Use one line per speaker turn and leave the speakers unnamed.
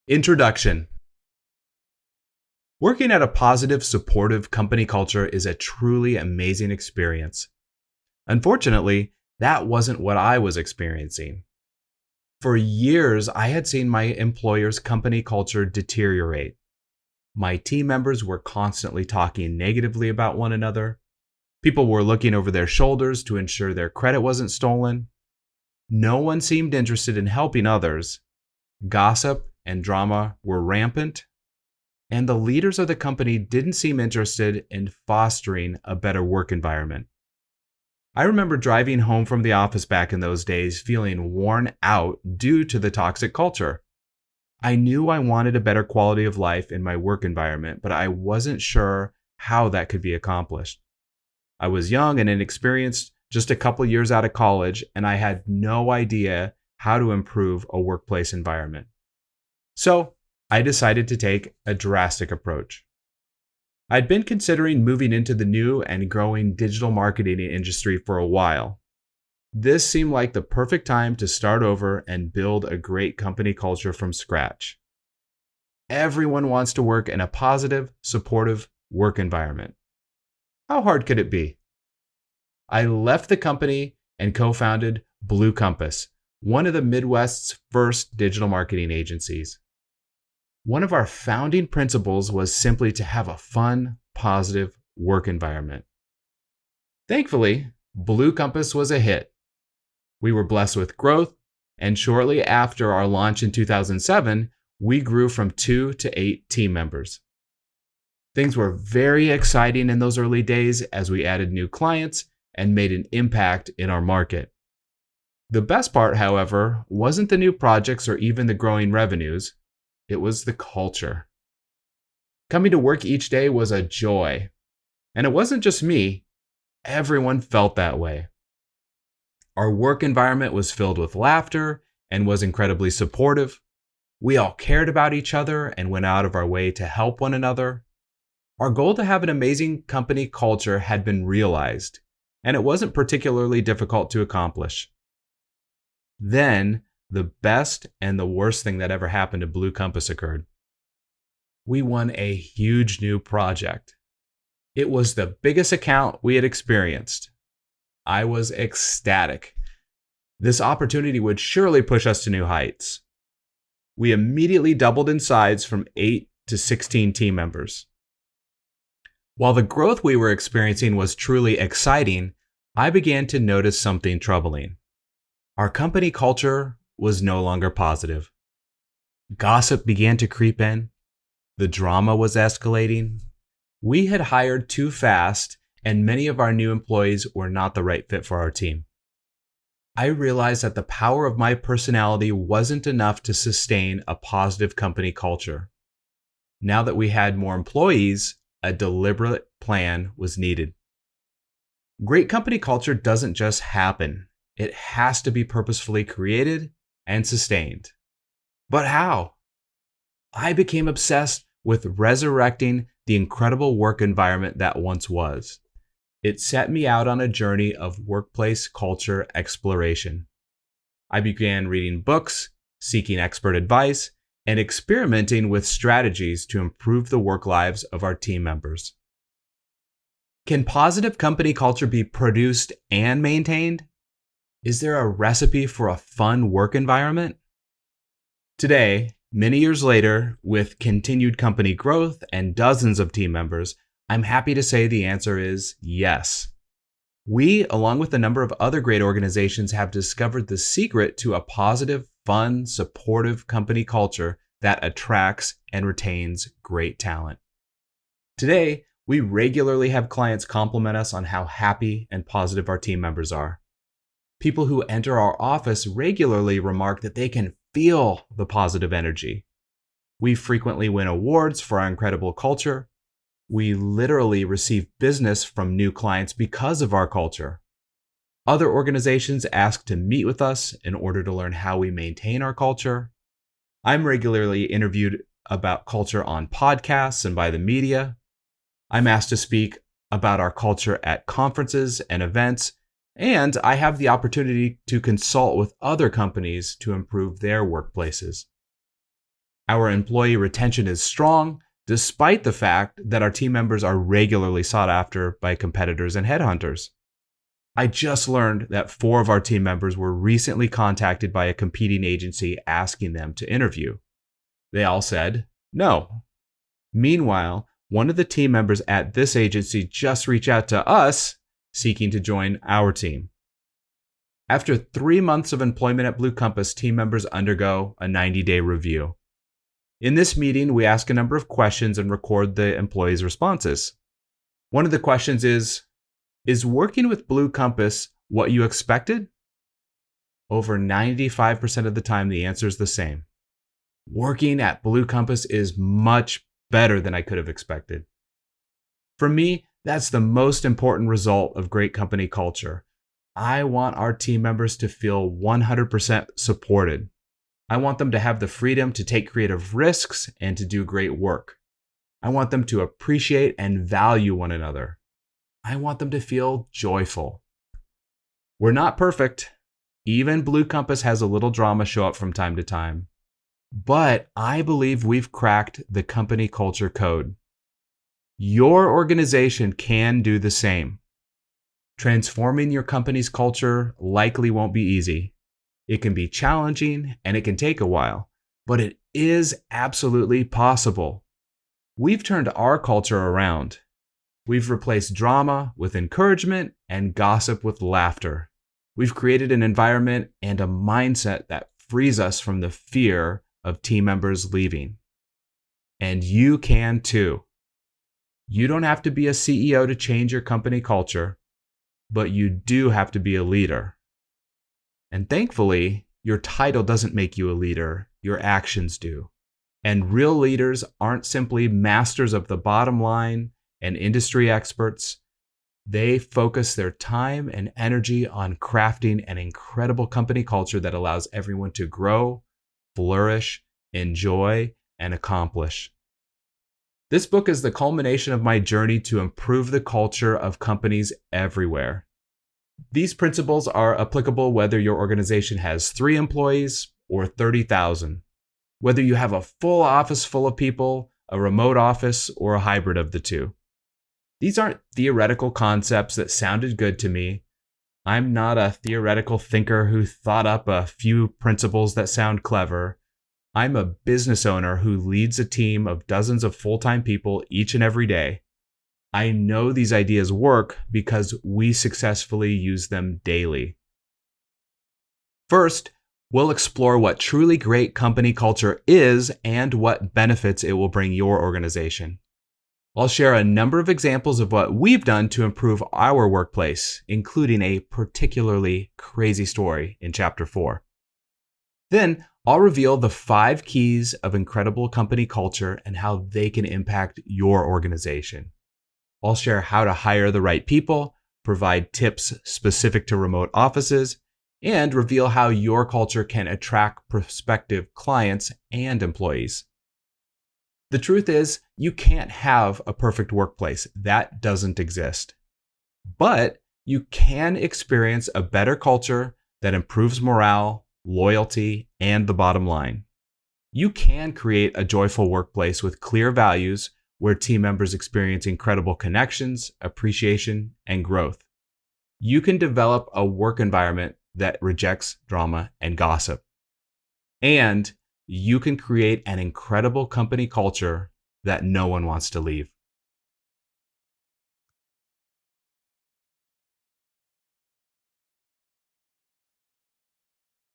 Introduction. Working at a positive, supportive company culture is a truly amazing experience. Unfortunately, that wasn't what I was experiencing. For years, I had seen my employer's company culture deteriorate. My team members were constantly talking negatively about one another. People were looking over their shoulders to ensure their credit wasn't stolen. No one seemed interested in helping others. Gossip and drama were rampant, and the leaders of the company didn't seem interested in fostering a better work environment. I remember driving home from the office back in those days feeling worn out due to the toxic culture. I knew I wanted a better quality of life in my work environment, but I wasn't sure how that could be accomplished. I was young and inexperienced, just a couple years out of college, and I had no idea how to improve a workplace environment. So I decided to take a drastic approach. I'd been considering moving into the new and growing digital marketing industry for a while. This seemed like the perfect time to start over and build a great company culture from scratch. Everyone wants to work in a positive, supportive work environment. How hard could it be? I left the company and co-founded Blue Compass, one of the Midwest's first digital marketing agencies. One of our founding principles was simply to have a fun, positive work environment. Thankfully, Blue Compass was a hit. We were blessed with growth, and shortly after our launch in 2007, we grew from 2 to 8 team members. Things were very exciting in those early days as we added new clients and made an impact in our market. The best part, however, wasn't the new projects or even the growing revenues. It was the culture. Coming to work each day was a joy. And it wasn't just me. Everyone felt that way. Our work environment was filled with laughter and was incredibly supportive. We all cared about each other and went out of our way to help one another. Our goal to have an amazing company culture had been realized, and it wasn't particularly difficult to accomplish. Then, the best and the worst thing that ever happened to Blue Compass occurred. We won a huge new project. It was the biggest account we had experienced. I was ecstatic. This opportunity would surely push us to new heights. We immediately doubled in size from 8 to 16 team members. While the growth we were experiencing was truly exciting, I began to notice something troubling. Our company culture was no longer positive. Gossip began to creep in. The drama was escalating. We had hired too fast, and many of our new employees were not the right fit for our team. I realized that the power of my personality wasn't enough to sustain a positive company culture. Now that we had more employees, a deliberate plan was needed. Great company culture doesn't just happen. It has to be purposefully created and sustained. But how? I became obsessed with resurrecting the incredible work environment that once was. It set me out on a journey of workplace culture exploration. I began reading books, seeking expert advice, and experimenting with strategies to improve the work lives of our team members. Can positive company culture be produced and maintained? Is there a recipe for a fun work environment? Today, many years later, with continued company growth and dozens of team members, I'm happy to say the answer is yes. We, along with a number of other great organizations, have discovered the secret to a positive, fun, supportive company culture that attracts and retains great talent. Today, we regularly have clients compliment us on how happy and positive our team members are. People who enter our office regularly remark that they can feel the positive energy. We frequently win awards for our incredible culture. We literally receive business from new clients because of our culture. Other organizations ask to meet with us in order to learn how we maintain our culture. I'm regularly interviewed about culture on podcasts and by the media. I'm asked to speak about our culture at conferences and events, and I have the opportunity to consult with other companies to improve their workplaces. Our employee retention is strong, despite the fact that our team members are regularly sought after by competitors and headhunters. I just learned that 4 of our team members were recently contacted by a competing agency asking them to interview. They all said no. Meanwhile, one of the team members at this agency just reached out to us seeking to join our team. After 3 months of employment at Blue Compass, team members undergo a 90-day review. In this meeting, we ask a number of questions and record the employees' responses. One of the questions is working with Blue Compass what you expected? Over 95% of the time, the answer is the same. Working at Blue Compass is much better than I could have expected. For me, that's the most important result of great company culture. I want our team members to feel 100% supported. I want them to have the freedom to take creative risks and to do great work. I want them to appreciate and value one another. I want them to feel joyful. We're not perfect. Even Blue Compass has a little drama show up from time to time. But I believe we've cracked the company culture code. Your organization can do the same. Transforming your company's culture likely won't be easy. It can be challenging and it can take a while, but it is absolutely possible. We've turned our culture around. We've replaced drama with encouragement and gossip with laughter. We've created an environment and a mindset that frees us from the fear of team members leaving. And you can too. You don't have to be a CEO to change your company culture, but you do have to be a leader. And thankfully, your title doesn't make you a leader, your actions do. And real leaders aren't simply masters of the bottom line and industry experts. They focus their time and energy on crafting an incredible company culture that allows everyone to grow, flourish, enjoy, and accomplish. This book is the culmination of my journey to improve the culture of companies everywhere. These principles are applicable whether your organization has 3 employees or 30,000, whether you have a full office full of people, a remote office, or a hybrid of the two. These aren't theoretical concepts that sounded good to me. I'm not a theoretical thinker who thought up a few principles that sound clever. I'm a business owner who leads a team of dozens of full-time people each and every day. I know these ideas work because we successfully use them daily. First, we'll explore what truly great company culture is and what benefits it will bring your organization. I'll share a number of examples of what we've done to improve our workplace, including a particularly crazy story in Chapter 4. Then, I'll reveal the 5 keys of incredible company culture and how they can impact your organization. I'll share how to hire the right people, provide tips specific to remote offices, and reveal how your culture can attract prospective clients and employees. The truth is, you can't have a perfect workplace. That doesn't exist. But you can experience a better culture that improves morale, loyalty, and the bottom line. You can create a joyful workplace with clear values where team members experience incredible connections, appreciation, and growth. You can develop a work environment that rejects drama and gossip. And you can create an incredible company culture that no one wants to leave.